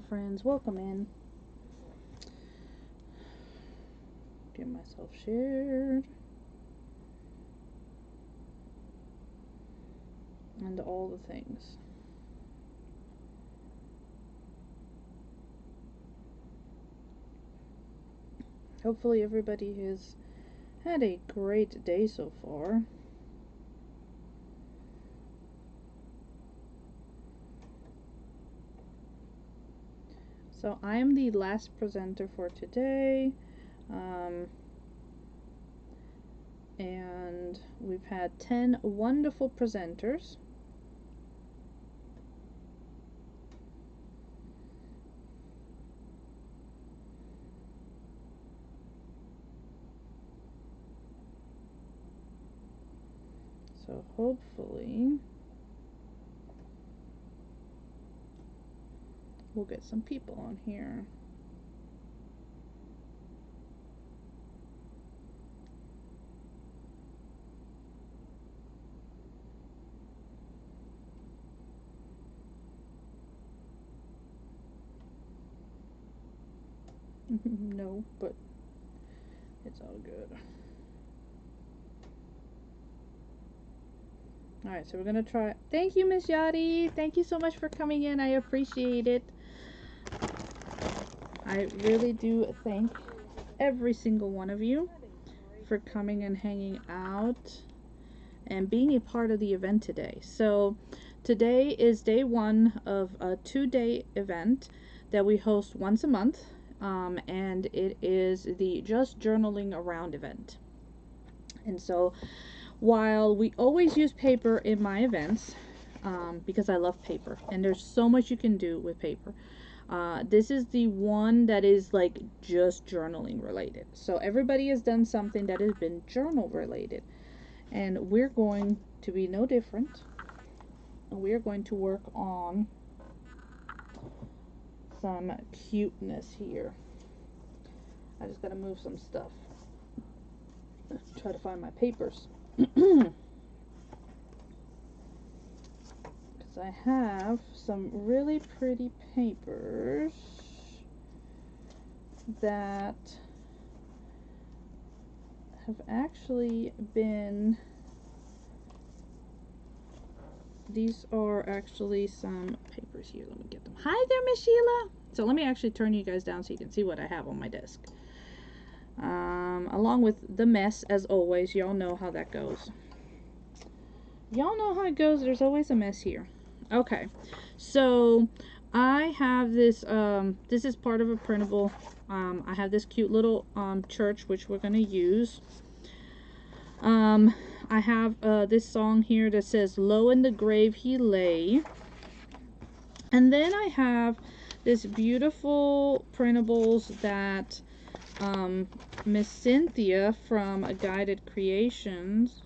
friends, welcome in. Get myself shared. And all the things. Hopefully everybody has had a great day so far. So I am the last presenter for today. And we've had 10 wonderful presenters. So hopefully we'll get some people on here. No, but it's all good. Alright, so we're gonna try. Thank you, Miss Yachty. Thank you so much for coming in. I appreciate it. I really do thank every single one of you for coming and hanging out and being a part of the event today. So today is day one of a 2-day event that we host once a month, and it is the Just Journaling Around event. And so while we always use paper in my events, because I love paper and there's so much you can do with paper, this is the one that is like just journaling related. So everybody has done something that has been journal related, and we're going to be no different. We're going to work on some cuteness here. I just gotta move some stuff. Try to find my papers. Because I have some really pretty papers that have actually been, these are actually some papers here. Let me get them. Hi there, Miss Sheila. So let me actually turn you guys down so you can see what I have on my desk. Along with the mess, as always. Y'all know how that goes. Y'all know how it goes. There's always a mess here. Okay, so I have this, this is part of a printable. I have this cute little church, which we're going to use. I have this song here that says, "Low in the grave he lay." And then I have this beautiful printables that Miss Cynthia from Guided Creations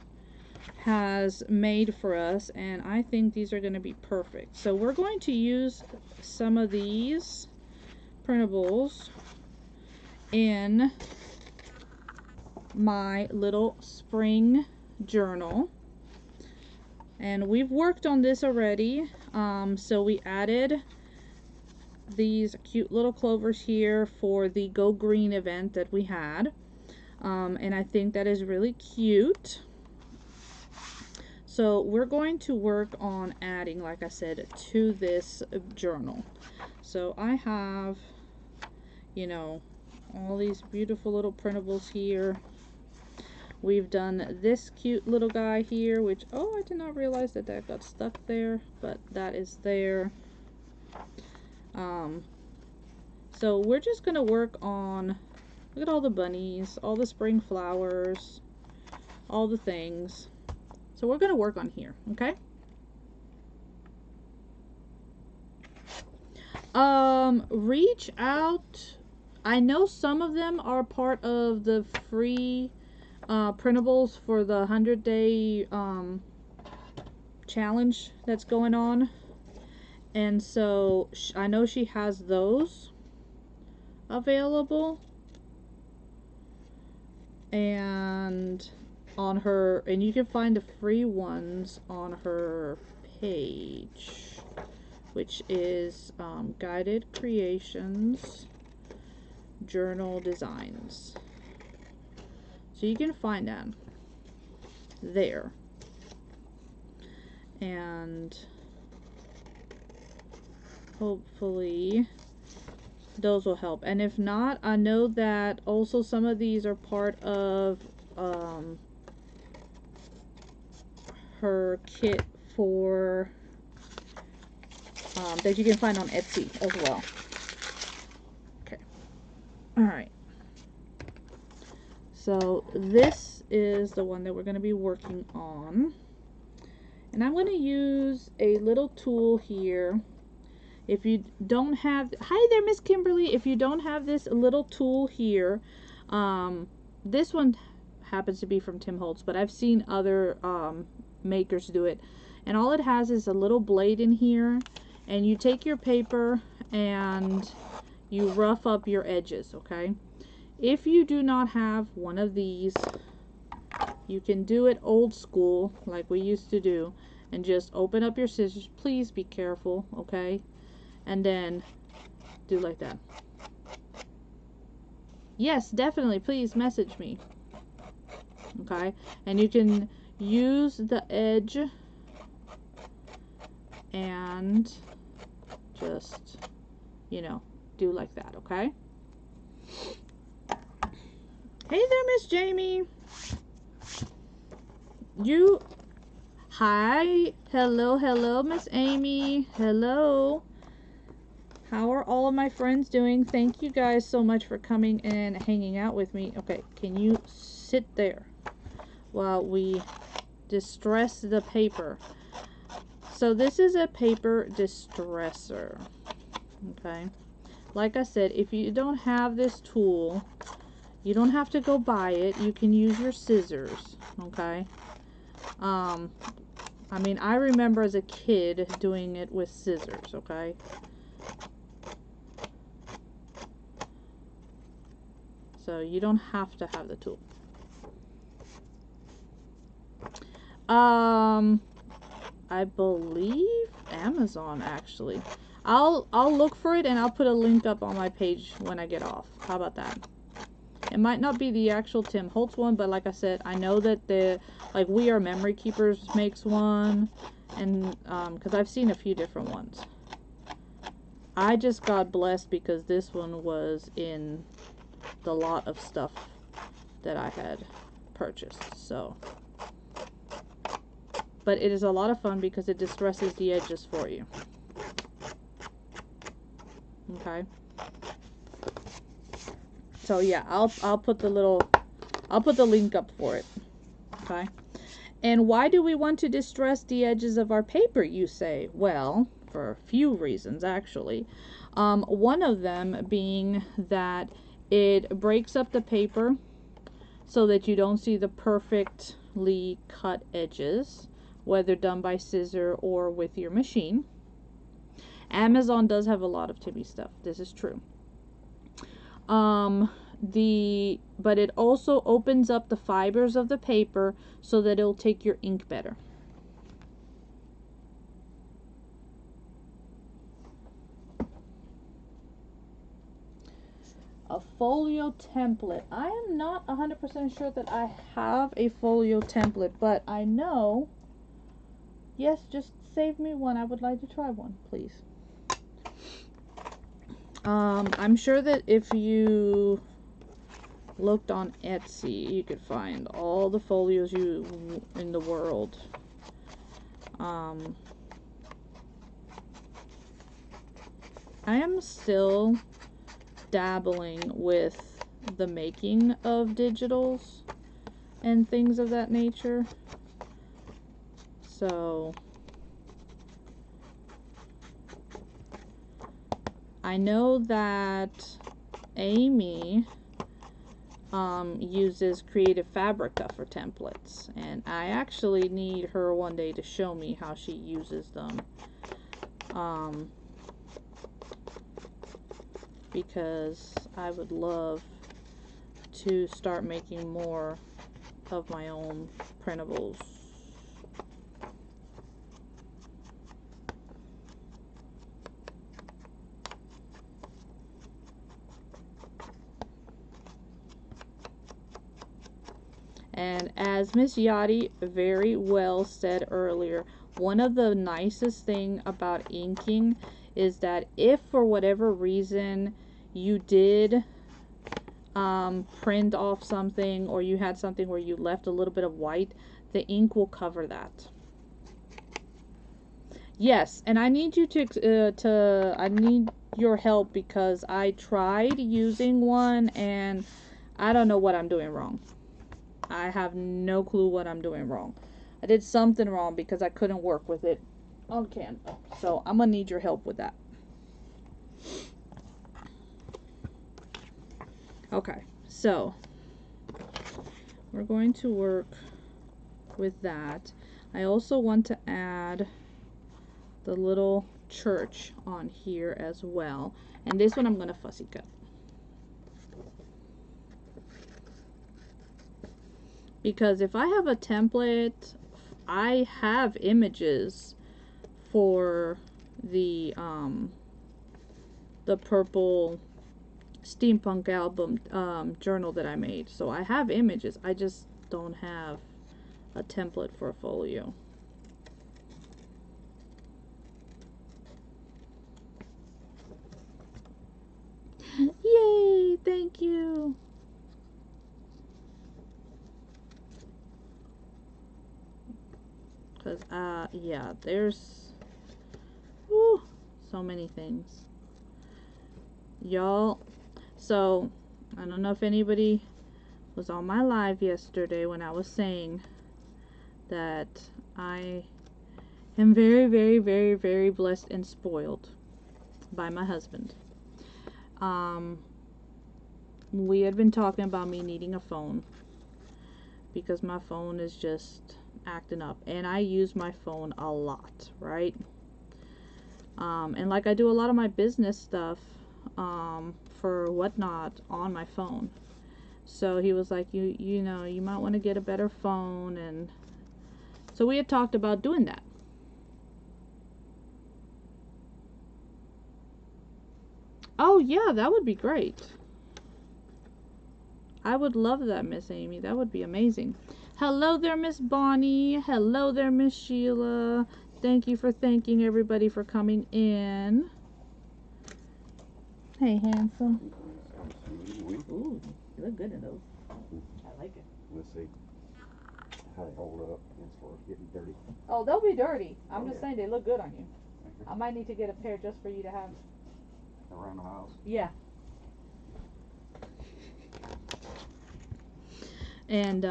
has made for us, and I think these are going to be perfect. So we're going to use some of these printables in my little spring journal, and we've worked on this already. So we added these cute little clovers here for the Go Green event that we had, and I think that is really cute. So we're going to work on adding, like I said, to this journal. So I have, you know, all these beautiful little printables here. We've done this cute little guy here, which, oh, I did not realize that that got stuck there, but that is there. So we're just gonna work on, look at all the bunnies, all the spring flowers, all the things. So we're gonna work on here, okay? Reach out. I know some of them are part of the free printables for the 100-day challenge that's going on, and so I know she has those available, and on her, and you can find the free ones on her page, which is Guided Creations Journal Designs. So you can find them there. And hopefully those will help. And if not, I know that also some of these are part of her kit for that you can find on Etsy as well. Okay. Alright. So this is the one that we're going to be working on. And I'm going to use a little tool here. If you don't have, hi there, Miss Kimberly. If you don't have this little tool here, this one happens to be from Tim Holtz, but I've seen other makers do it. And all it has is a little blade in here, and you take your paper and you rough up your edges, okay? If you do not have one of these, you can do it old school like we used to do, and just open up your scissors. Please be careful, okay? And then do like that. Yes, definitely, please message me. Okay? And you can use the edge and just, you know, do like that, okay? Hey there, Miss Jamie. Hi. Hello, Miss Amy. Hello. How are all of my friends doing? Thank you guys so much for coming and hanging out with me. Okay, can you sit there while we distress the paper? So this is a paper distresser. Okay. Like I said, if you don't have this tool, you don't have to go buy it. You can use your scissors. Okay. I mean, I remember as a kid doing it with scissors. Okay. So you don't have to have the tool. I believe Amazon, actually. I'll look for it and I'll put a link up on my page when I get off. How about that? It might not be the actual Tim Holtz one, but like I said, I know that like We Are Memory Keepers makes one, and because I've seen a few different ones. I just got blessed because this one was in the lot of stuff that I had purchased. So, but it is a lot of fun because it distresses the edges for you. Okay. So yeah, I'll put the link up for it. Okay. And why do we want to distress the edges of our paper, you say? Well, for a few reasons actually. One of them being that it breaks up the paper so that you don't see the perfectly cut edges, whether done by scissor or with your machine. Amazon does have a lot of Timmy stuff. This is true. But it also opens up the fibers of the paper so that it'll take your ink better. A folio template. I am not 100% sure that I have a folio template, but I know, yes, just save me one. I would like to try one, please. I'm sure that if you looked on Etsy, you could find all the folios in the world. I am still dabbling with the making of digitals and things of that nature. So I know that Amy uses Creative Fabrica for templates, and I actually need her one day to show me how she uses them, because I would love to start making more of my own printables. as Miss Yachty very well said earlier, one of the nicest thing about inking is that if for whatever reason you did print off something, or you had something where you left a little bit of white, the ink will cover that. Yes, and I need you I need your help, because I tried using one and I don't know what I'm doing wrong. I have no clue what I'm doing wrong. I did something wrong because I couldn't work with it on Canva. So I'm gonna need your help with that. Okay, so we're going to work with that. I also want to add the little church on here as well. And this one I'm gonna fussy cut. Because if I have a template, I have images for the purple steampunk album journal that I made. So I have images. I just don't have a template for a folio. Yay! Thank you. Because yeah, there's so many things, y'all. So I don't know if anybody was on my live yesterday when I was saying that I am very, very, very, very blessed and spoiled by my husband. We had been talking about me needing a phone because my phone is just acting up, and I use my phone a lot, right? And like I do a lot of my business stuff for whatnot on my phone. So he was like, you know, you might want to get a better phone, and so we had talked about doing that. Oh yeah, that would be great. I would love that, Miss Amy. That would be amazing. Hello there, Miss Bonnie. Hello there, Miss Sheila. Thank you for thanking everybody for coming in. Hey, handsome. Ooh, you look good in those. I like it. Let's see how they hold up as far as getting dirty. Oh, they'll be dirty. I'm just saying they look good on you. I might need to get a pair just for you to have. Around the house? Yeah. And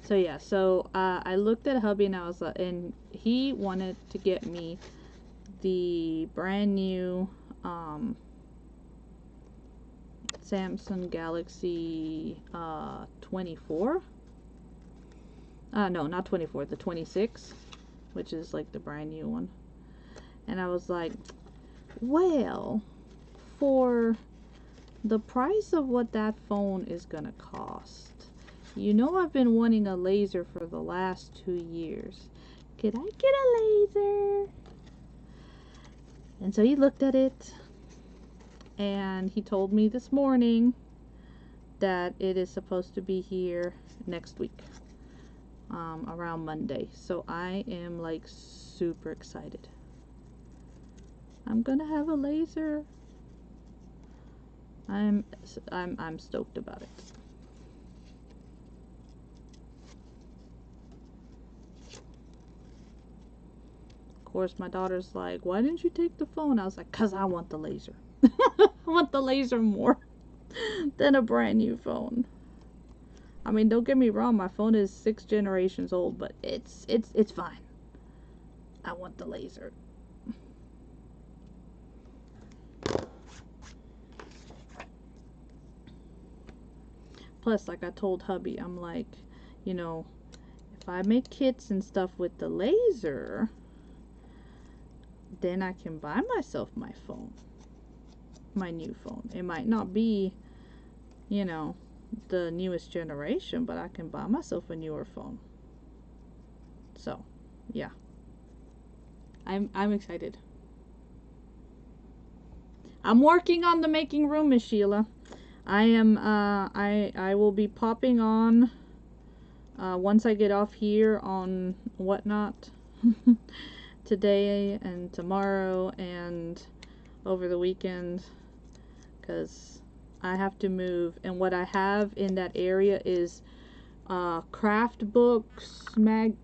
so yeah, so I looked at hubby and I was and he wanted to get me the brand new Samsung Galaxy 24. No, not 24, the 26, which is like the brand new one. And I was like, well, for the price of what that phone is gonna cost, you know, I've been wanting a laser for the last 2 years. Could I get a laser? And so he looked at it, and he told me this morning that it is supposed to be here next week, around Monday. So I am like super excited. I'm gonna have a laser. I'm stoked about it. Of course, my daughter's like, why didn't you take the phone? I was like, cause I want the laser. I want the laser more than a brand new phone. I mean, don't get me wrong, my phone is 6 generations old, but it's fine. I want the laser. Plus, like I told hubby, I'm like, you know, if I make kits and stuff with the laser, then I can buy myself my phone, my new phone. It might not be, you know, the newest generation, but I can buy myself a newer phone. So, yeah, I'm excited. I'm working on the making room, Miss Sheila. I am I will be popping on once I get off here on whatnot today and tomorrow and over the weekend, because I have to move, and what I have in that area is craft books,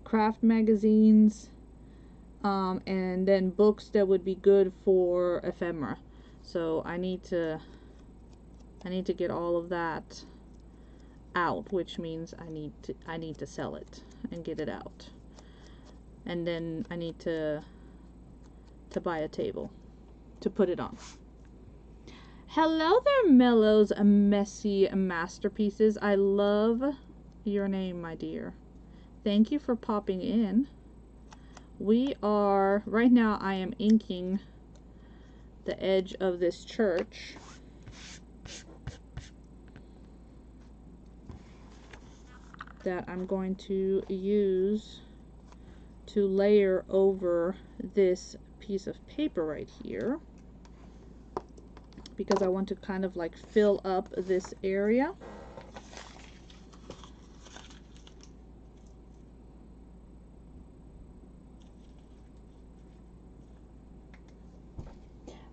craft magazines, and then books that would be good for ephemera. So I need to get all of that out, which means I need to sell it and get it out. And then I need to buy a table to put it on. Hello there, Mellows Messy Masterpieces. I love your name, my dear. Thank you for popping in. We are, right now I am inking the edge of this church. That I'm going to use to layer over this piece of paper right here, because I want to kind of like fill up this area.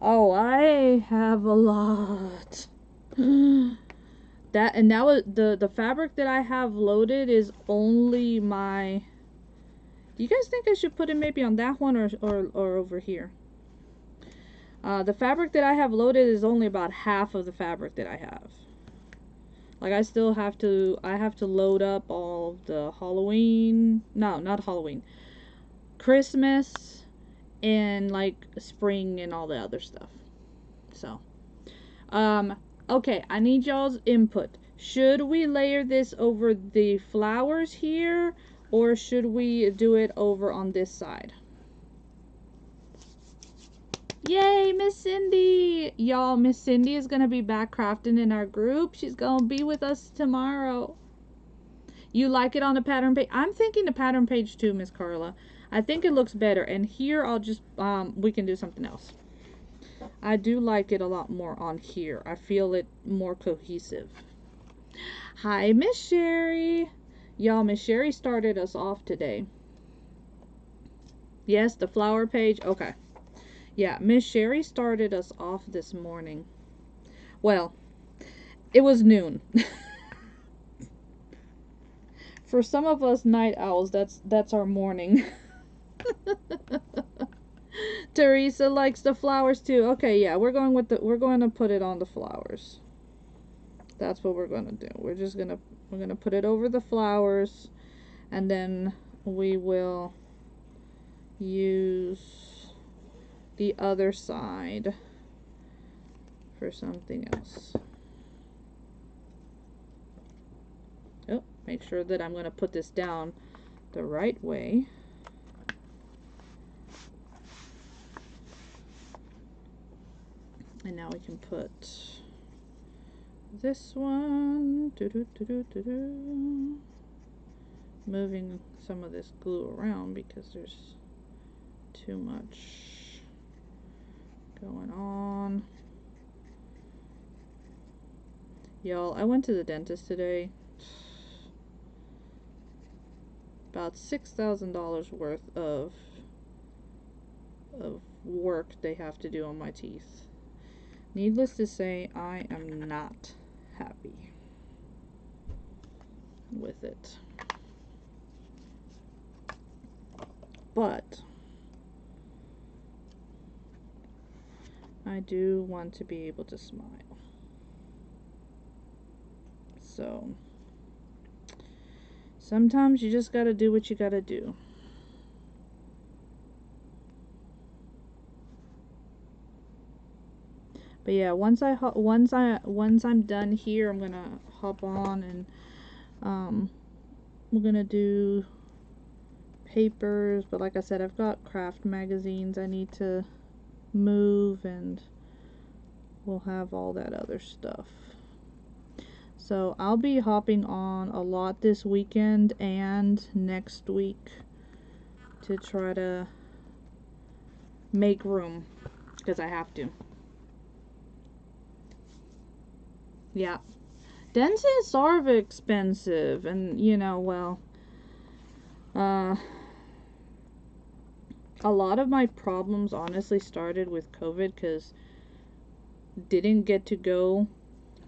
Oh, I have a lot. That was the fabric that I have loaded is only my. Do you guys think I should put it maybe on that one or over here? The fabric that I have loaded is only about half of the fabric that I have. Like I still have to, load up all of the Halloween, no, not Halloween, Christmas, and like spring and all the other stuff. So, okay, I need y'all's input. Should we layer this over the flowers here, or should we do it over on this side? Yay, Miss Cindy! Y'all, Miss Cindy is going to be back crafting in our group. She's going to be with us tomorrow. You like it on the pattern page? I'm thinking the pattern page too, Miss Carla. I think it looks better. And here I'll just, we can do something else. I do like it a lot more on here. I feel it more cohesive. Hi, Miss Sherry. Y'all, Miss Sherry started us off today. Yes, the flower page. Okay. Yeah, Miss Sherry started us off this morning. Well, it was noon. For some of us night owls, that's our morning. Teresa likes the flowers too. Okay, yeah, we're going to put it on the flowers. That's what we're going to do. We're going to put it over the flowers, and then we will use the other side for something else. Oh, make sure that I'm going to put this down the right way. And now we can put this one. Moving some of this glue around because there's too much going on. Y'all, I went to the dentist today. About $6,000 worth of work they have to do on my teeth. Needless to say, I am not happy with it. But I do want to be able to smile. So sometimes you just gotta do what you gotta do. But yeah, once I'm done here, I'm gonna hop on and we're gonna do papers. But like I said, I've got craft magazines I need to move, and we'll have all that other stuff. So I'll be hopping on a lot this weekend and next week to try to make room, because I have to. Yeah, dentists are expensive, and you know, well, Uh, a lot of my problems honestly started with COVID because didn't get to go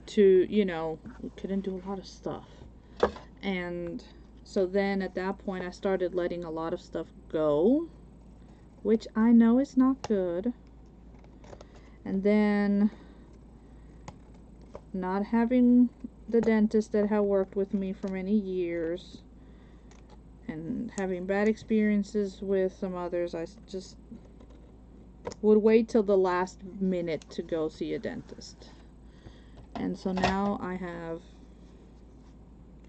to, you know, couldn't do a lot of stuff. And so then at that point I started letting a lot of stuff go, which I know is not good. And then not having the dentist that had worked with me for many years and having bad experiences with some others, I just would wait till the last minute to go see a dentist. And so now I have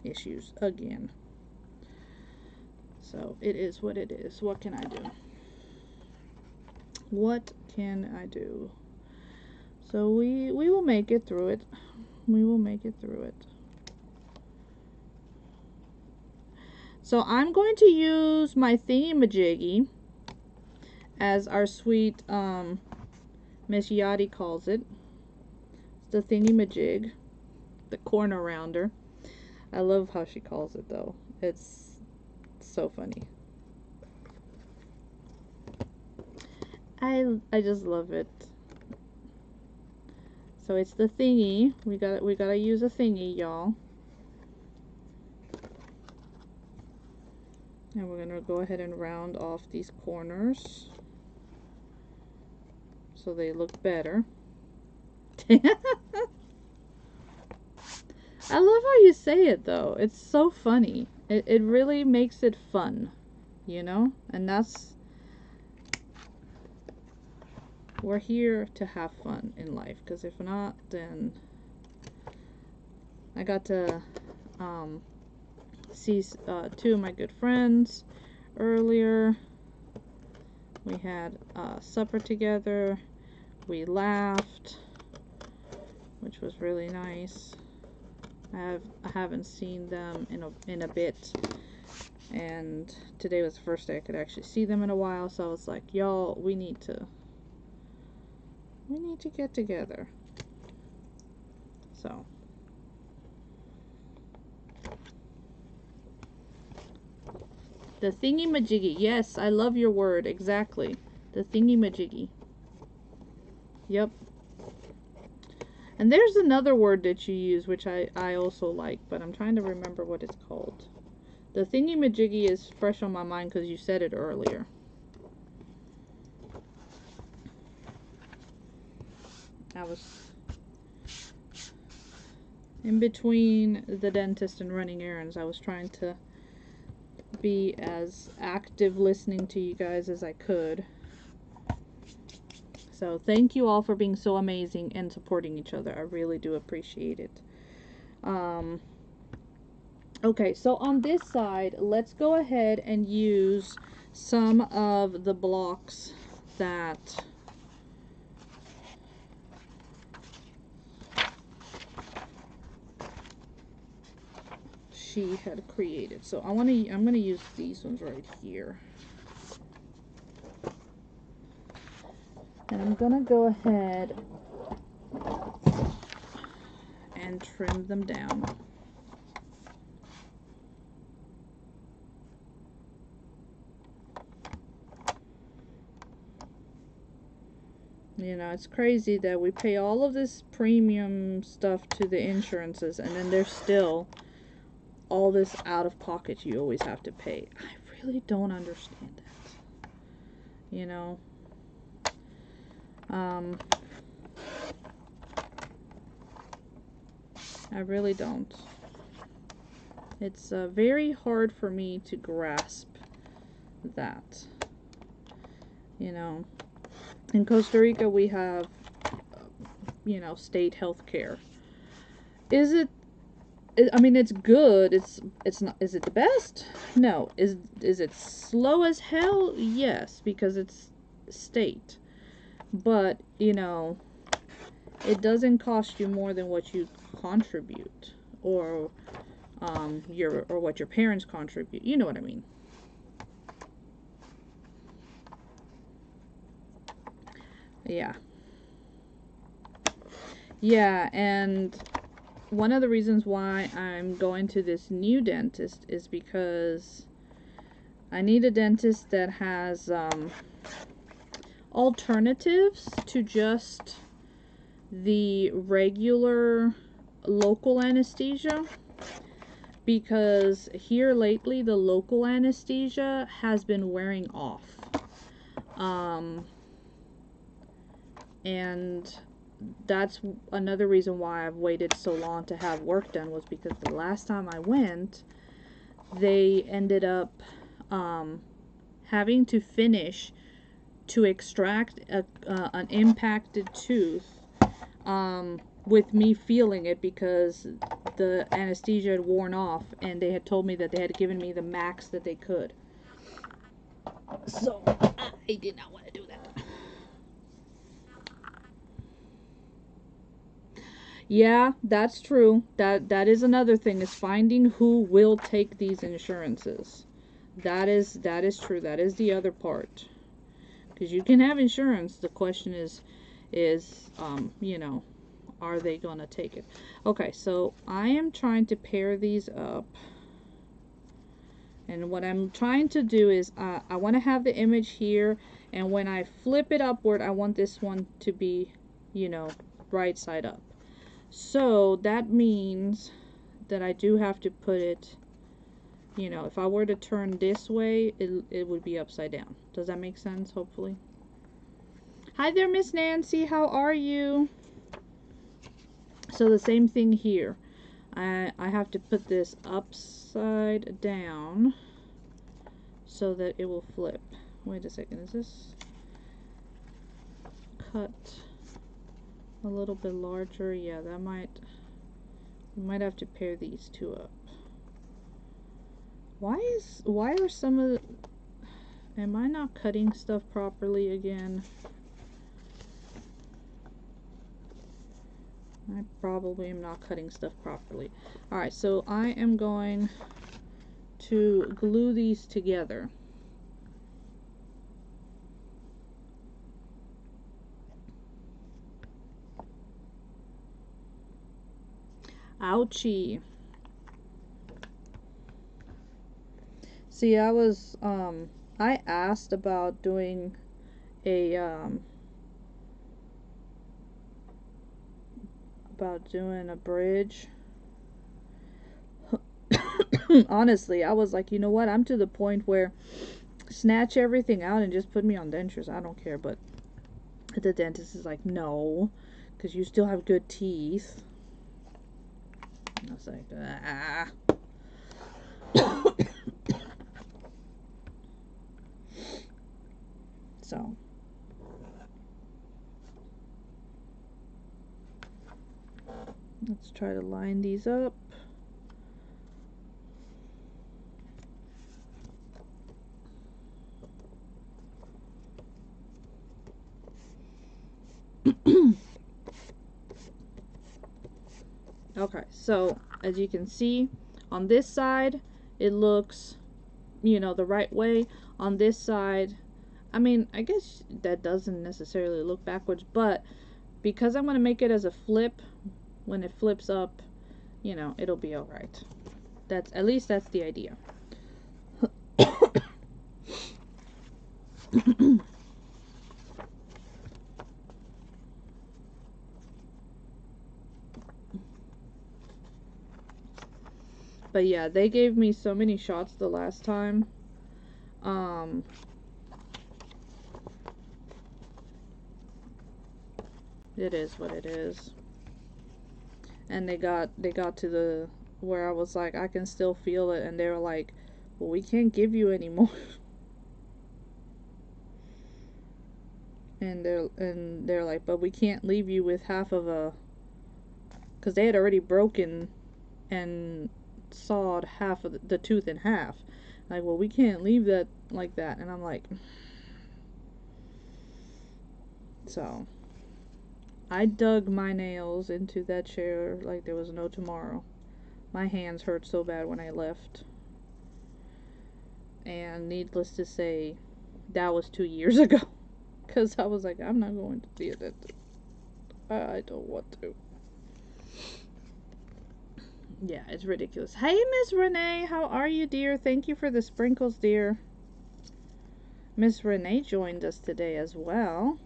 issues again. So it is what it is. What can I do? What can I do? So we will make it through it. We will make it through it. So I'm going to use my thingy-majiggy, as our sweet Miss Yachty calls it. It's the thingy-majig, the corner rounder. I love how she calls it though. It's so funny. I just love it. So it's the thingy. We gotta use a thingy, y'all. And we're gonna go ahead and round off these corners so they look better. I love how you say it though. It's so funny. It really makes it fun, you know? And that's, we're here to have fun in life, because if not, then I got to see two of my good friends earlier. We had supper together. We laughed, which was really nice. I haven't seen them in a bit, and today was the first day I could actually see them in a while. So I was like, y'all, we need to get together. So the thingy-majiggy. Yes, I love your word. Exactly. The thingy-majiggy. Yep. And there's another word that you use, which I also like, but I'm trying to remember what it's called. The thingy-majiggy is fresh on my mind because you said it earlier. I was in between the dentist and running errands. I was trying to be as active listening to you guys as I could. So thank you all for being so amazing and supporting each other. I really do appreciate it. Okay, so on this side, let's go ahead and use some of the blocks that she had created. So I'm gonna use these ones right here. And I'm gonna go ahead and trim them down. You know, it's crazy that we pay all of this premium stuff to the insurances, and then there's still all this out of pocket you always have to pay. I really don't understand that. You know? I really don't. It's very hard for me to grasp that. You know? In Costa Rica, we have, you know, state health care. Is it? I mean, it's good. It's not. Is it the best? No. Is it slow as hell? Yes, because it's state. But you know, it doesn't cost you more than what you contribute, or what your parents contribute. You know what I mean? Yeah. Yeah, and one of the reasons why I'm going to this new dentist is because I need a dentist that has alternatives to just the regular local anesthesia, because here lately the local anesthesia has been wearing off. And that's another reason why I've waited so long to have work done, was because the last time I went, they ended up having to finish to extract an impacted tooth with me feeling it, because the anesthesia had worn off and they had told me that they had given me the max that they could. So I did not want to do that. Yeah, that's true. That is another thing, is finding who will take these insurances. That is true. That is the other part. Because you can have insurance. The question is you know, are they gonna take it? Okay, so I am trying to pair these up. And what I'm trying to do is I want to have the image here, and when I flip it upward, I want this one to be, you know, right side up. So that means that I do have to put it, you know, if I were to turn this way, it would be upside down. Does that make sense? Hopefully. Hi there, Miss Nancy. How are you? So the same thing here. I have to put this upside down so that it will flip. Wait a second. Is this cut a little bit larger? Yeah, that might, we might have to pair these two up. Why are some of the, am I not cutting stuff properly again? I probably am not cutting stuff properly. Alright, so I am going to glue these together. Ouchie. See, I was, I asked about doing a, bridge. Honestly, I was like, you know what? I'm to the point where snatch everything out and just put me on dentures. I don't care. But the dentist is like, no, because you still have good teeth. And I was like, ah. So let's try to line these up. Okay, so as you can see, on this side it looks, you know, the right way. On this side, I mean, I guess that doesn't necessarily look backwards, but because I'm going to make it as a flip, when it flips up, you know, it'll be alright. That's, at least that's the idea. But yeah, they gave me so many shots the last time. It is what it is. And they got to the where I was like, I can still feel it, and they were like, well, we can't give you any more. and they're like, but we can't leave you with half of a, because they had already broken and sawed half of the tooth in half. Like, well, we can't leave that like that. And I'm like, so I dug my nails into that chair like there was no tomorrow. My hands hurt so bad when I left. And needless to say, that was 2 years ago. Because I was like, I'm not going to be a dentist. I don't want to. Yeah, it's ridiculous. Hey, Miss Renee, how are you, dear? Thank you for the sprinkles, dear. Miss Renee joined us today as well.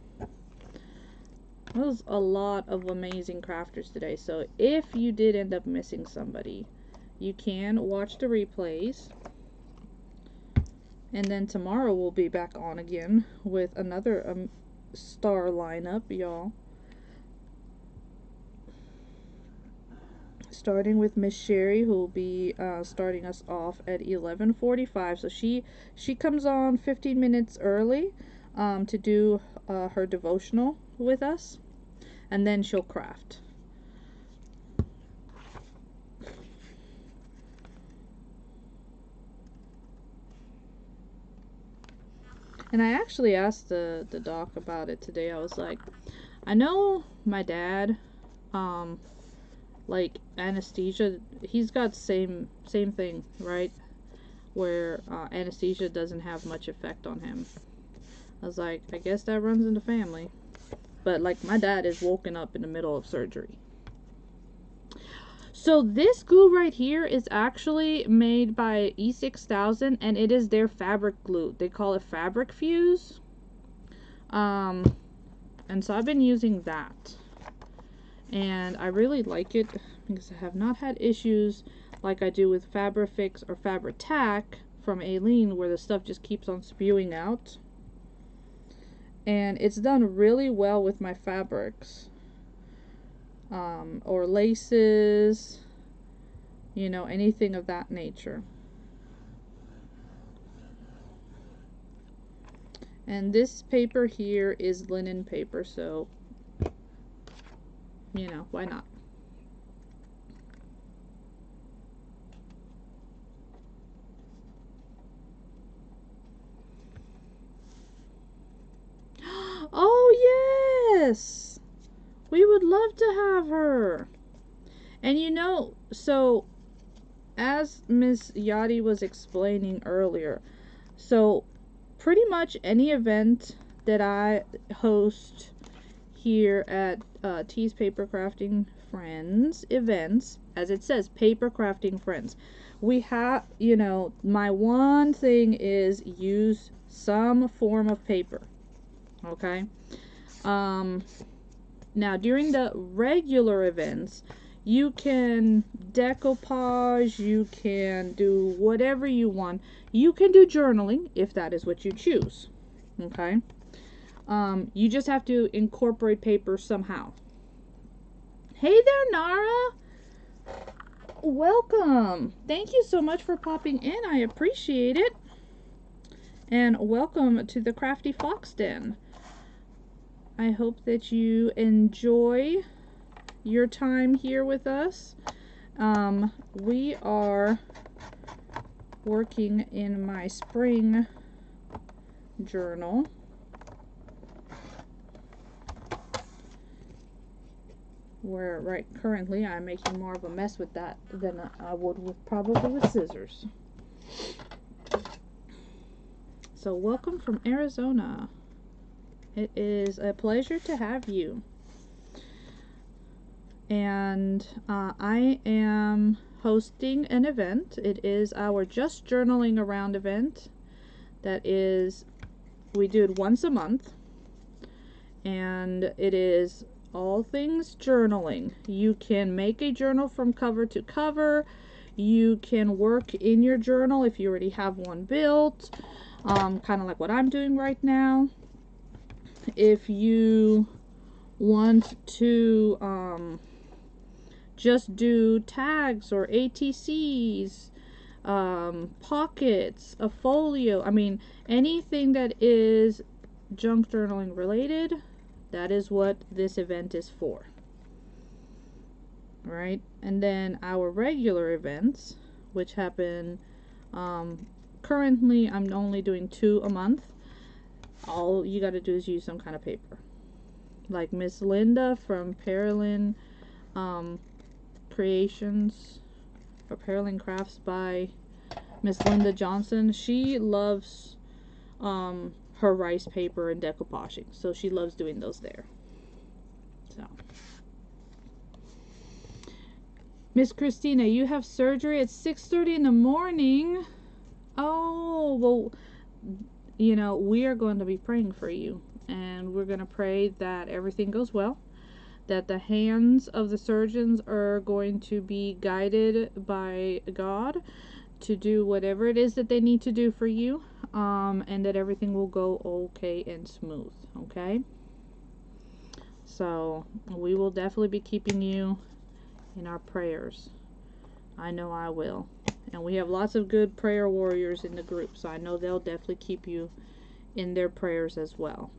There was a lot of amazing crafters today. So if you did end up missing somebody, you can watch the replays. And then tomorrow we'll be back on again with another star lineup, y'all. Starting with Miss Sherry, who will be starting us off at 11:45. So she comes on 15 minutes early to do her devotional with us, and then she'll craft. And I actually asked the doc about it today. I was like, I know my dad, like anesthesia, he's got same thing, right? Where anesthesia doesn't have much effect on him. I was like, I guess that runs in the family. But like, my dad is woken up in the middle of surgery. So this glue right here is actually made by E6000, and it is their fabric glue. They call it Fabric Fuse. And so I've been using that. And I really like it because I have not had issues like I do with Fabrifix or Fabri-Tac from Aileen, where the stuff just keeps on spewing out. And it's done really well with my fabrics. Or laces, you know, anything of that nature. And this paper here is linen paper, so, you know, why not? Oh, yes! We would love to have her. And you know, so as Miss Yachty was explaining earlier, so pretty much any event that I host here at T's Paper Crafting Friends events, as it says, Paper Crafting Friends, we have, you know, my one thing is use some form of paper. Okay? Now, during the regular events, you can decoupage, you can do whatever you want. You can do journaling, if that is what you choose. Okay? You just have to incorporate paper somehow. Hey there, Nara! Welcome! Thank you so much for popping in. I appreciate it. And welcome to the Crafty Fox Den. I hope that you enjoy your time here with us. We are working in my spring journal. Where currently I'm making more of a mess with that than I would probably with scissors. So welcome from Arizona. It is a pleasure to have you. And I am hosting an event. It is our Just Journaling Around event. That is, we do it once a month. And it is all things journaling. You can make a journal from cover to cover. You can work in your journal if you already have one built. Kind of like what I'm doing right now. If you want to just do tags or ATCs, pockets, a folio, I mean anything that is junk journaling related, that is what this event is for. Right? And then our regular events, which happen, currently I'm only doing 2 a month. All you gotta do is use some kind of paper. Like Miss Linda from Pearlin Creations, or Pearlin Crafts by Miss Linda Johnson. She loves her rice paper and decoupaging, so she loves doing those there. So, Miss Christina, you have surgery at 6:30 in the morning. Oh, well, you know, we are going to be praying for you. And we're going to pray that everything goes well, that the hands of the surgeons are going to be guided by God to do whatever it is that they need to do for you, and that everything will go okay and smooth, okay? So we will definitely be keeping you in our prayers. I know I will. And we have lots of good prayer warriors in the group, so I know they'll definitely keep you in their prayers as well.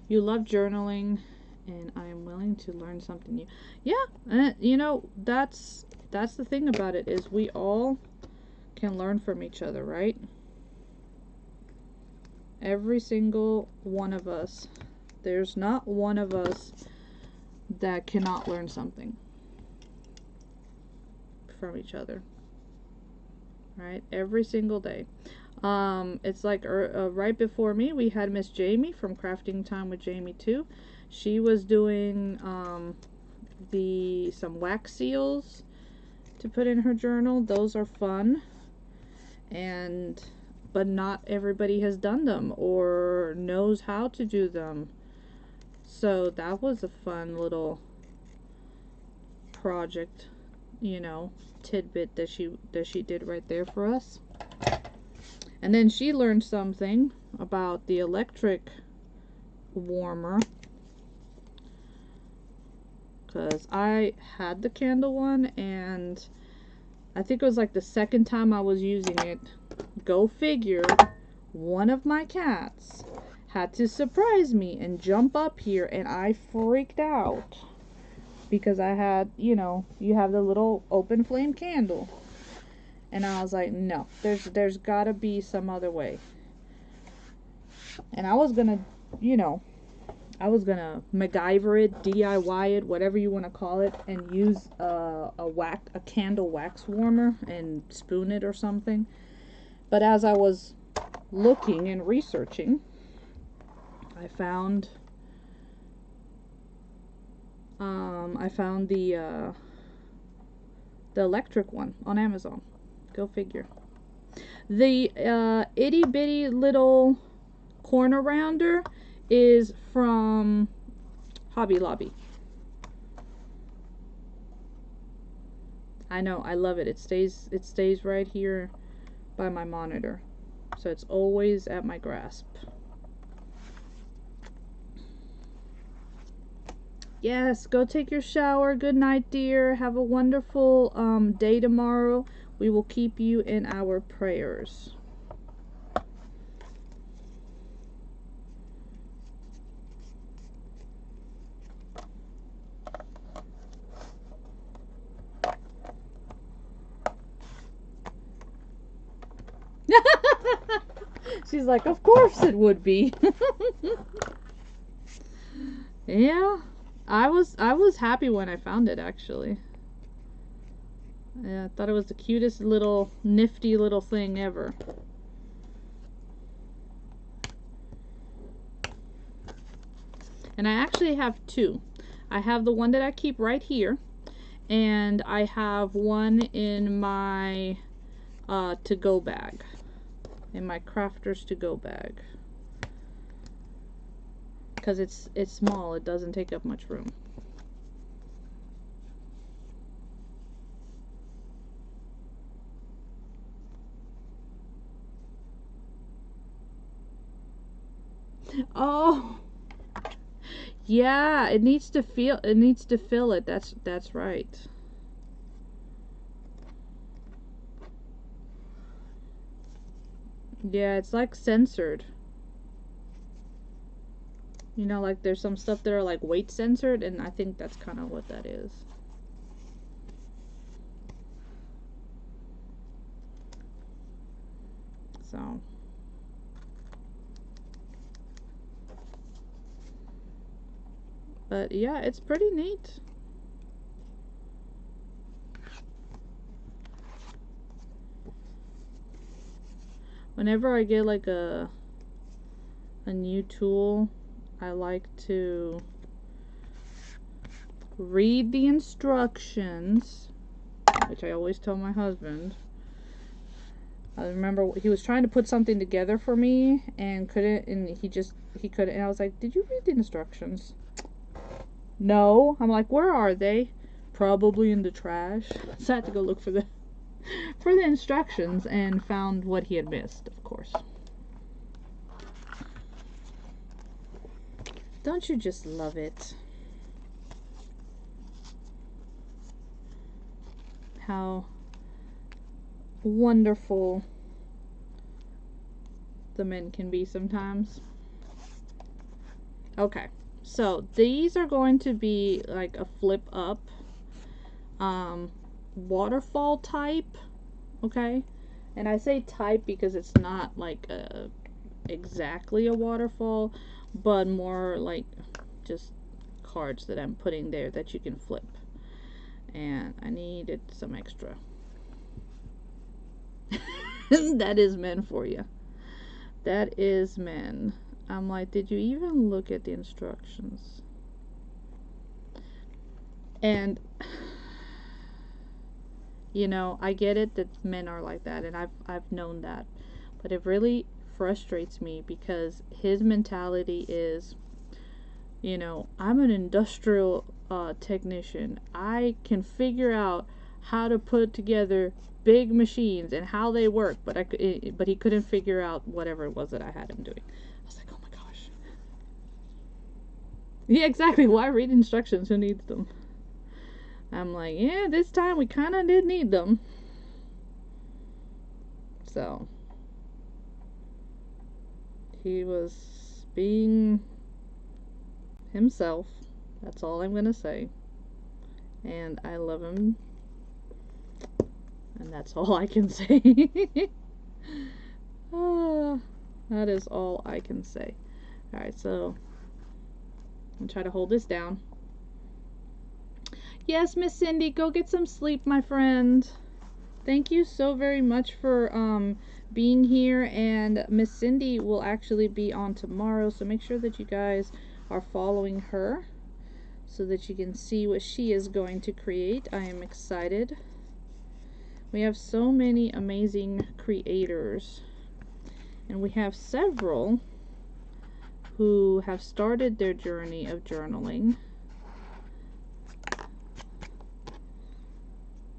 You love journaling, and I am willing to learn something new. Yeah, you know, that's the thing about it, is we all can learn from each other, right? Every single one of us. There's not one of us that cannot learn something from each other, right? Every single day. It's like right before me, we had Miss Jamie from Crafting Time with Jamie too. She was doing some wax seals to put in her journal. Those are fun, but not everybody has done them or knows how to do them. So that was a fun little project, you know, tidbit that she did right there for us. And then she learned something about the electric warmer, because I had the candle one, and I think it was like the second time I was using it. Go figure, one of my cats had to surprise me and jump up here, and I freaked out because I had, you know, you have the little open flame candle. And I was like, no, there's gotta be some other way. And I was gonna, you know, MacGyver it, DIY it, whatever you want to call it, and use a candle wax warmer and spoon it or something. But as I was looking and researching, I found the electric one on Amazon. Go figure. The itty bitty little corner rounder is from Hobby Lobby. I know, I love it. It stays right here by my monitor, so it's always at my grasp. Yes, go take your shower. Good night, dear. Have a wonderful day tomorrow. We will keep you in our prayers. She's like, of course it would be. Yeah, I was happy when I found it, actually. Yeah, I thought it was the cutest little nifty little thing ever. And I actually have two. I have the one that I keep right here, and I have one in my to-go bag, in my crafters to-go bag, because it's small. It doesn't take up much room. Oh, yeah, it needs to fill it. That's right. Yeah, it's like censored. You know, like there's some stuff that are like weight censored, and I think that's kind of what that is. So, but yeah, it's pretty neat. Whenever I get like a new tool, I like to read the instructions, which I always tell my husband, I remember he was trying to put something together for me and couldn't, and he couldn't, and I was like, did you read the instructions? No. I'm like, where are they? Probably in the trash. So I had to go look for the instructions and found what he had missed, of course. Don't you just love it? How wonderful the men can be sometimes. Okay, so these are going to be like a flip up waterfall type, okay? And I say type because it's not like exactly a waterfall, but more like just cards that I'm putting there that you can flip. And I needed some extra. That is men for you. That is men. I'm like, did you even look at the instructions? And you know, I get it that men are like that, and I've known that, but it really frustrates me because his mentality is, you know, I'm an industrial technician. I can figure out how to put together big machines and how they work, but he couldn't figure out whatever it was that I had him doing. I was like, oh my gosh. Yeah, exactly. Why read instructions? Who needs them? I'm like, yeah, this time we kind of did need them. So, he was being himself. That's all I'm going to say. And I love him. And that's all I can say. That is all I can say. Alright, so I'm going to try to hold this down. Yes, Miss Cindy, go get some sleep, my friend. Thank you so very much for being here, and Miss Cindy will actually be on tomorrow, so make sure that you guys are following her so that you can see what she is going to create. I am excited. We have so many amazing creators, and we have several who have started their journey of journaling.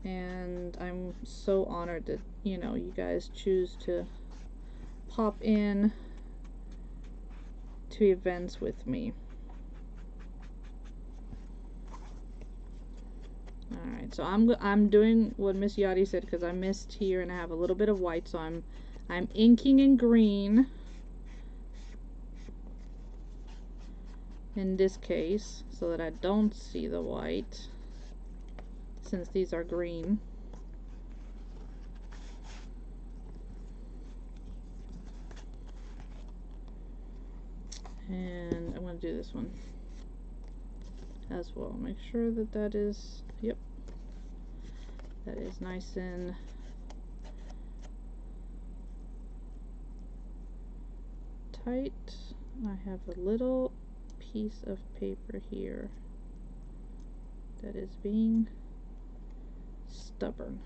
And I'm so honored that, you know, you guys choose to pop in to events with me. Alright, so I'm doing what Miss Yachty said because I missed here and I have a little bit of white, so I'm inking in green in this case so that I don't see the white, since these are green. And I'm going to do this one as well. Make sure that that is, yep, that is nice and tight. I have a little piece of paper here that is being stubborn.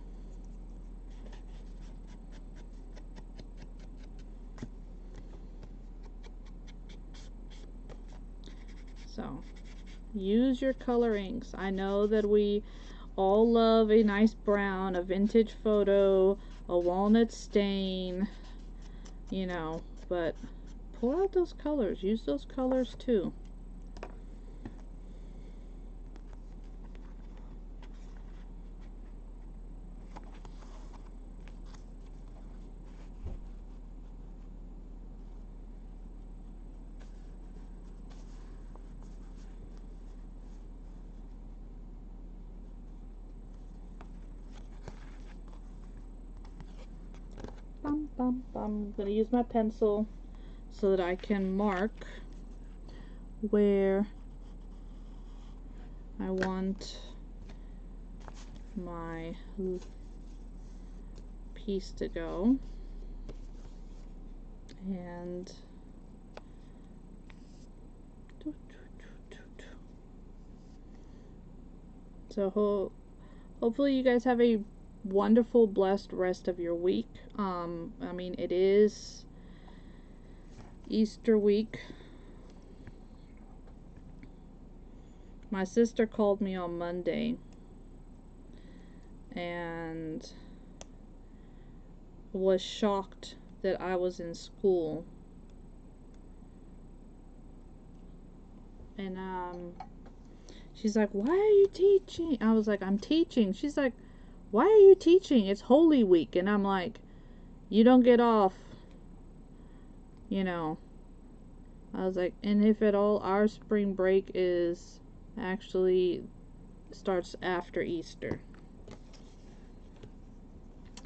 So, use your color inks. I know that we all love a nice brown, a vintage photo, a walnut stain, you know, but pull out those colors. Use those colors too. I'm going to use my pencil so that I can mark where I want my piece to go. And so hopefully you guys have a wonderful, blessed rest of your week. I mean, it is Easter week. My sister called me on Monday and was shocked that I was in school. And she's like, "Why are you teaching?" I was like, "I'm teaching." She's like, "Why are you teaching? It's Holy Week." And I'm like, "You don't get off, you know." I was like, "And if at all, our spring break is actually starts after Easter."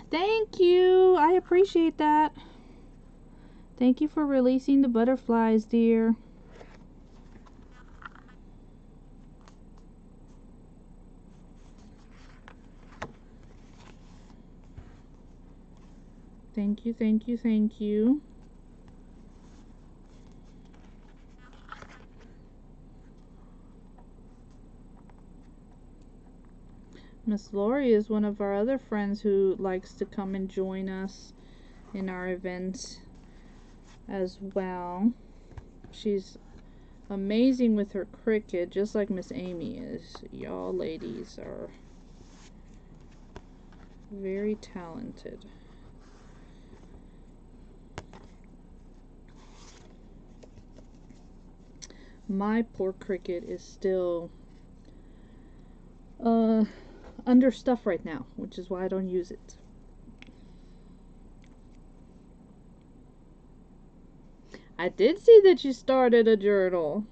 Thank you. I appreciate that. Thank you for releasing the butterflies, dear. Thank you, thank you, thank you. Miss Lori is one of our other friends who likes to come and join us in our events as well. She's amazing with her cricket, just like Miss Amy is. Y'all ladies are very talented. My poor cricket is still under stuff right now, which is why I don't use it. I did see that you started a journal.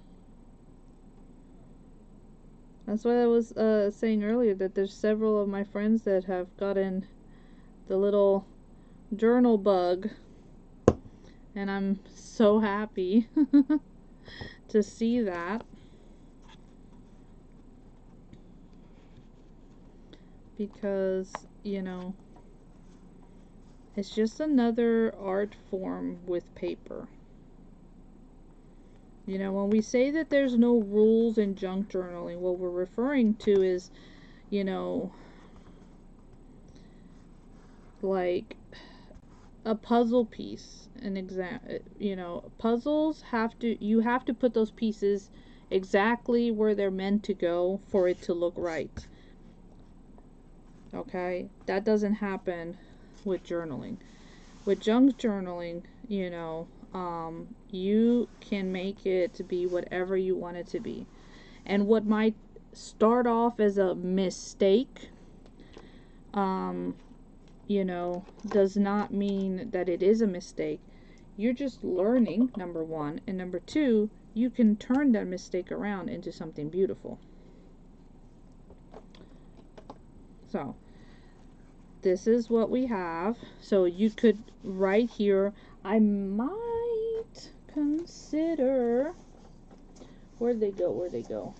That's what I was saying earlier, that there's several of my friends that have gotten the little journal bug, and I'm so happy to see that, because, you know, it's just another art form with paper. You know, when we say that there's no rules in junk journaling, what we're referring to is, you know, like a puzzle piece. An you know, puzzles you have to put those pieces exactly where they're meant to go for it to look right. Okay? That doesn't happen with journaling. With junk journaling, you know, you can make it to be whatever you want it to be. And what might start off as a mistake, you know, does not mean that it is a mistake. You're just learning, number one. And number two, you can turn that mistake around into something beautiful. So, this is what we have. So you could, right here, I might consider, where'd they go?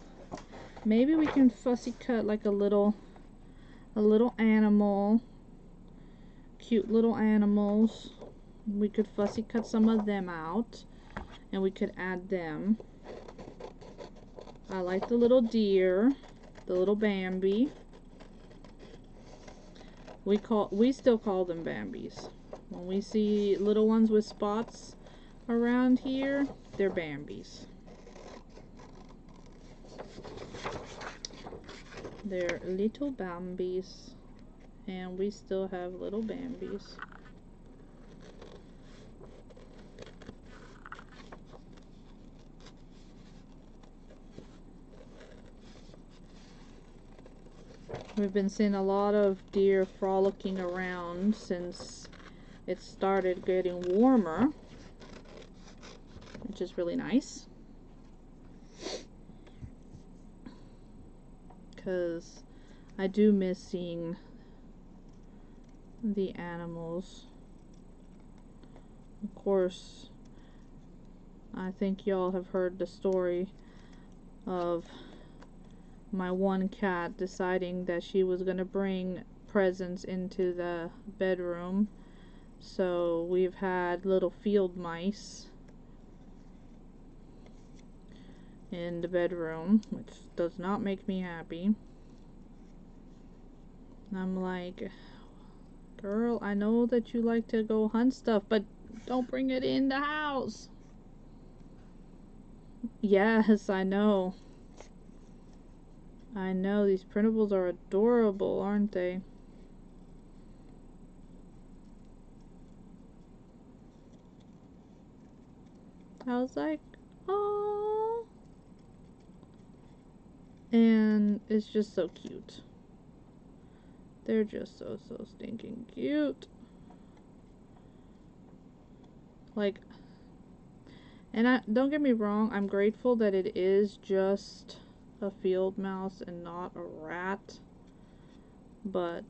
Maybe we can fussy cut like a little animal, cute little animals. We could fussy cut some of them out, and we could add them. I like the little deer, the little Bambi. We still call them Bambis. When we see little ones with spots around here, they're Bambis. They're little Bambis, and we still have little Bambis. We've been seeing a lot of deer frolicking around since it started getting warmer, which is really nice, because I do miss seeing the animals. Of course, I think y'all have heard the story of my one cat deciding that she was going to bring presents into the bedroom. So we've had little field mice in the bedroom, which does not make me happy. I'm like, Girl, I know that you like to go hunt stuff, but don't bring it in the house. Yes, I know. I know, these printables are adorable, aren't they? I was like, oh. And it's just so cute. They're just so stinking cute. Like, and don't get me wrong, I'm grateful that it is just a field mouse and not a rat. But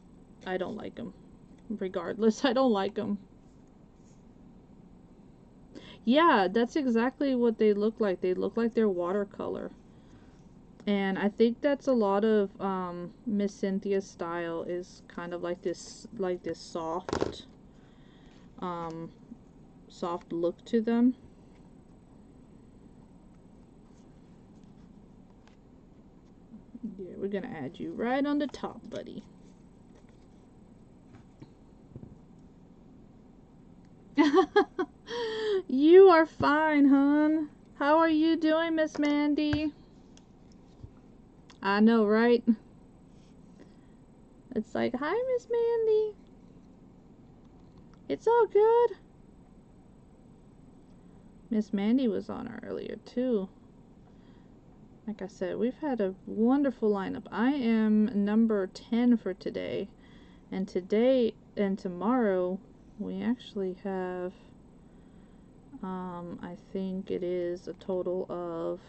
I don't like them. Regardless, I don't like them. Yeah, that's exactly what they look like. They look like they're watercolor. And I think that's a lot of Miss Cynthia's style is kind of like this soft soft look to them. Yeah, we're gonna add you right on the top, buddy. You are fine, hon. How are you doing, Miss Mandy? I know, right? It's like, hi, Miss Mandy. It's all good. Miss Mandy was on earlier, too. Like I said, we've had a wonderful lineup. I am number 10 for today. And today and tomorrow, we actually have, I think it is a total of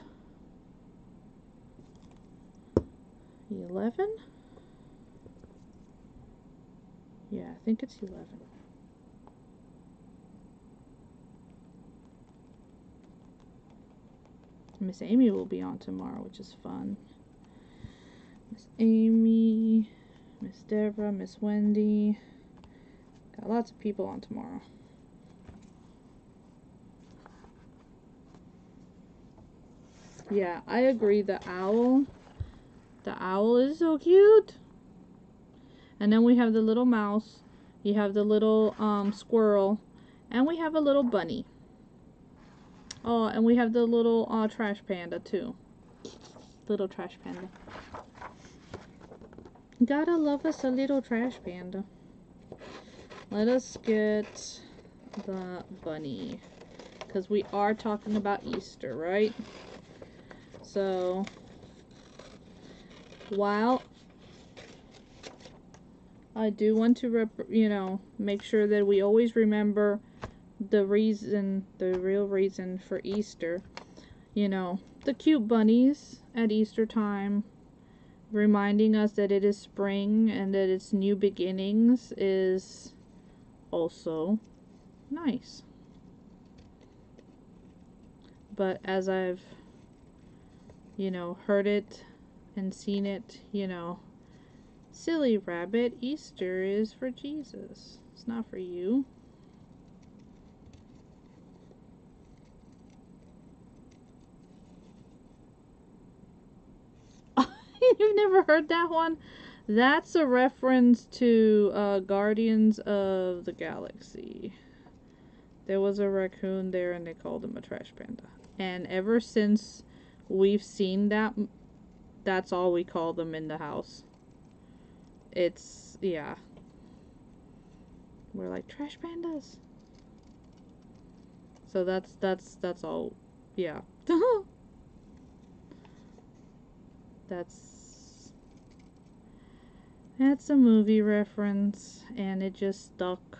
11? Yeah, I think it's 11. Miss Amy will be on tomorrow, which is fun. Miss Amy, Miss Deborah, Miss Wendy. Got lots of people on tomorrow. Yeah, I agree. The owl is so cute. And then we have the little mouse. You have the little squirrel. And we have a little bunny. Oh, and we have the little trash panda too. Little trash panda. Gotta love us a little trash panda. Let us get the bunny. Because we are talking about Easter, right? So, while I do want to, make sure that we always remember the real reason for Easter. The cute bunnies at Easter time, reminding us that it is spring and that it's new beginnings is also nice. But as I've, heard it and seen it, silly rabbit, Easter is for Jesus. It's not for you. You've never heard that one? That's a reference to Guardians of the Galaxy. There was a raccoon there and they called him a trash panda. And ever since we've seen that, that's all we call them in the house. It's, yeah. We're like, trash pandas. So that's all, yeah. That's a movie reference, and it just stuck.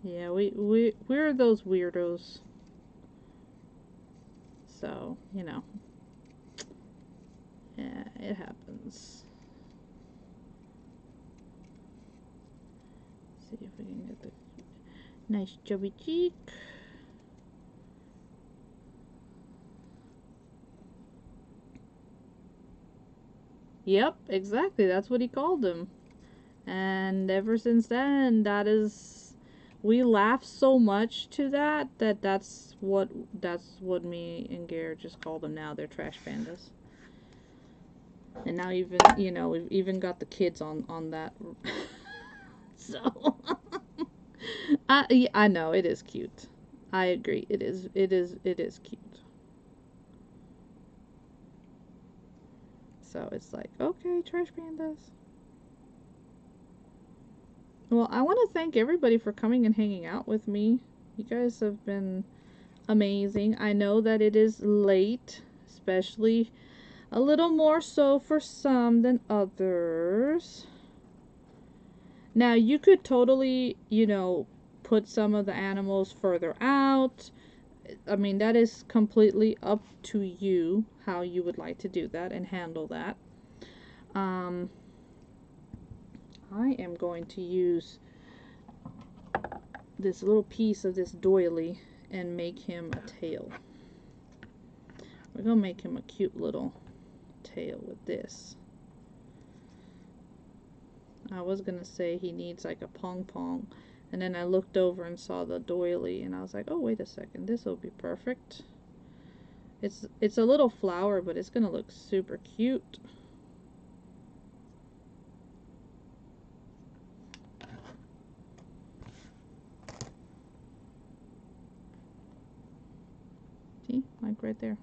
Yeah, we're those weirdos. So, yeah, it happens. See if we can get the nice chubby cheek. Yep, exactly. That's what he called him. And ever since then, we laugh so much to that's what me and Garrett just call them now. They're trash pandas. And now even, you know, we've even got the kids on that. So I know it is cute. I agree. It is cute. So it's like, okay, trash pandas. Well, I want to thank everybody for coming and hanging out with me. You guys have been amazing. I know that it is late, especially a little more so for some than others. Now, you could totally, you know, put some of the animals further out. I mean, that is completely up to you how you would like to do that and handle that. I am going to use this little piece of this doily and make him a tail. We're going to make him a cute little tail with this. I was going to say he needs like a pong-pong, and then I looked over and saw the doily, and I was like, oh, wait a second, this will be perfect. It's a little flower, but it's going to look super cute. See, like right there.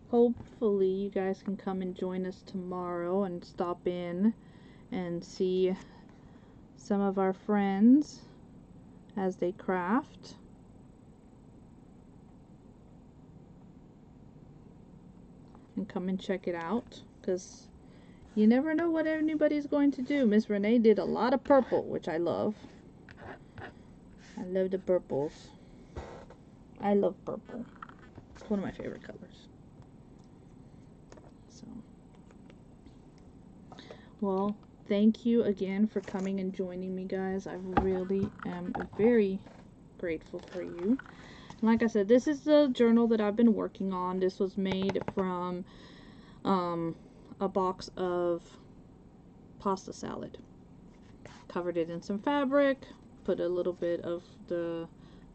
Hopefully you guys can come and join us tomorrow and stop in and see some of our friends as they craft. And come and check it out, because you never know what anybody's going to do. Miss Renee did a lot of purple, which I love. I love the purples. I love purple. It's one of my favorite colors. So, well, thank you again for coming and joining me, guys. I really am very grateful for you. And like I said, this is the journal that I've been working on. This was made from a box of pasta salad. Covered it in some fabric, put a little bit of the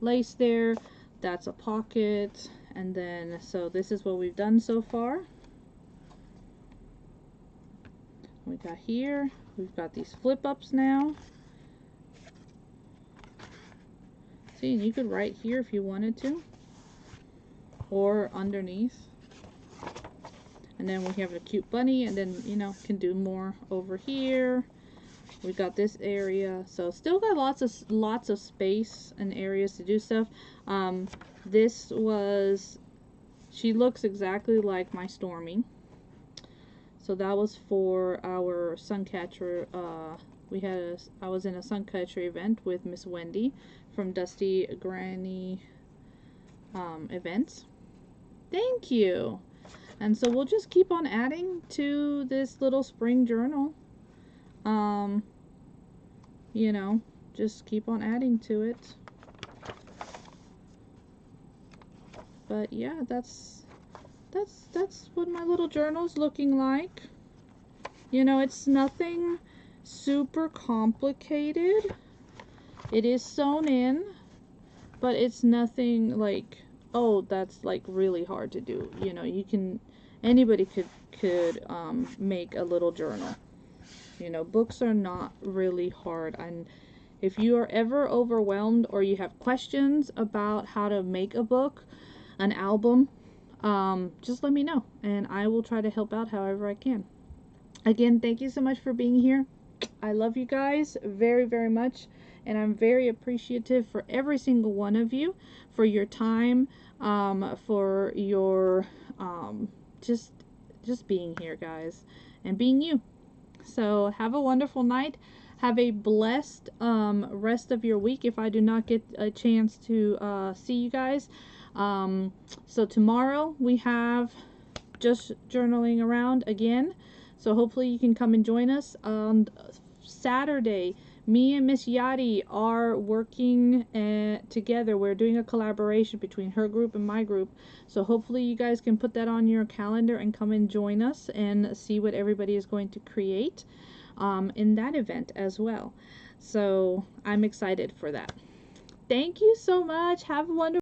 lace there. That's a pocket, and then so this is what we've done so far. We got here, we've got these flip ups now. See, and you could write here if you wanted to, or underneath. And then we have a cute bunny, and then, you know, can do more over here. We got this area, so still got lots of space and areas to do stuff. This was, she looks exactly like my Stormy. So that was for our Suncatcher. I was in a Suncatcher event with Miss Wendy from Dusty Granny Events. Thank you. And so we'll just keep on adding to this little spring journal. You know, just keep on adding to it. But yeah, that's what my little journal's looking like. You know, it's nothing super complicated. It is sewn in, but it's nothing like, oh, that's like really hard to do. You know, you can, anybody could make a little journal. You know, books are not really hard. And if you are ever overwhelmed or you have questions about how to make a book, an album, just let me know and I will try to help out however I can. Again, thank you so much for being here. I love you guys very, very much, and I'm very appreciative for every single one of you, for your time, for your just being here, guys, and being you. So have a wonderful night. Have a blessed rest of your week if I do not get a chance to see you guys. So tomorrow we have Just Journaling Around again. So hopefully you can come and join us. On Saturday, Me and Miss Yadi are working together. We're doing a collaboration between her group and my group. So hopefully you guys can put that on your calendar and come and join us and see what everybody is going to create in that event as well. So I'm excited for that. Thank you so much. Have a wonderful